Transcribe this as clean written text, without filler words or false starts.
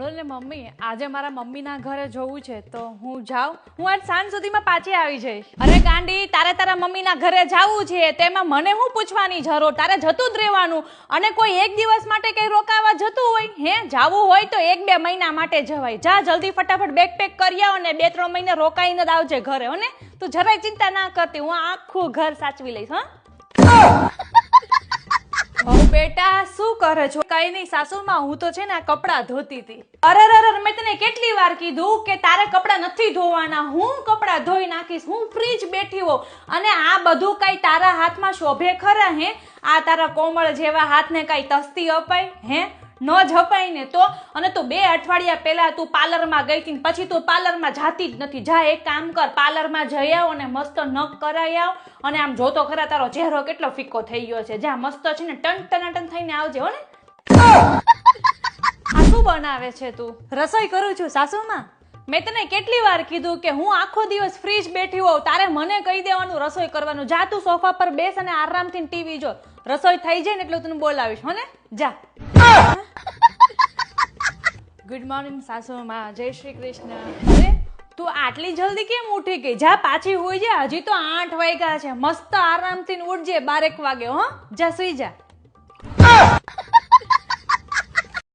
બોલે મમ્મી, આજે મારા મમ્મીના ઘરે જવું છે તો હું જાઉં? હું આજ સાંજ સુધીમાં પાછી આવી જઈશ. અરે ગાંડી, તારે તારા મમ્મીના ઘરે જવું છે તેમાં મને હું પૂછવાની જરૂર? તારે જતું જ રહેવાનું. અને કોઈ એક દિવસ માટે કઈ રોકાવા જતું હોય? હે, જાવું હોય તો 1-2 મહિના માટે જવાય. જા જલ્દી ફટાફટ બેગ પેક કરી આવ ને 2-3 મહિને રોકાઈને જ આવજે ઘરે. હો ને, તું જરાય ચિંતા ના કરતી, હું આખું ઘર સાચવી લઈશ. હા બેટા, શું કરે છો? કઈ નહીં સાસુમાં, હું તો છે ને આ કપડાં ધોતી હતી. અરે મેં તને કેટલી વાર કીધું કે તારે કપડાં નથી ધોવાના, હું કપડાં ધોઈ નાખીશ, હું ફ્રી જ બેઠી હોઉં. અને આ બધું કઈ તારા હાથમાં શોભે ખરા? હે, આ તારા કોમળ જેવા હાથને કઈ તસ્તી અપાય? હે, ન જ અપાય ને તો. અને તું 2 અઠવાડિયા પહેલા તું પાર્લરમાં ગઈ હતી, પછી તું પાર્લરમાં જાતી જ નથી. જા એક કામ કર, પાર્લરમાં જઈ આવ અને મસ્ત નખ કરાઈ આવ. અને આમ જોતો ખરા તારો ચહેરો કેટલો ફીકો થઈ ગયો છે. જા મસ્ત છે ને ટન થઈને આવજે. હો ને. આ શું બનાવે છે તું? રસોઈ કરું છું સાસુમાં. મેં તને કેટલી વાર કીધું કે હું આખો દિવસ ફ્રી જ બેઠી હોઉં, તારે મને કહી દેવાનું રસોઈ કરવાનું. જા તું સોફા પર બેસ અને આરામથી ટીવી જો. રસોઈ થઈ જાય ને એટલે તને બોલાવીશ. હો ને, જા. ગુડ મોર્નિંગ સાસુમાં, જય શ્રી કૃષ્ણ. અરે તું આટલી જલ્દી કેમ ઉઠી ગઈ? જા પાછી હોઈ જા, હજી તો 8 વાગ્યા છે. મસ્ત આરામથી ઉઠજે 12 વાગે. હો, જા સુઈ જા.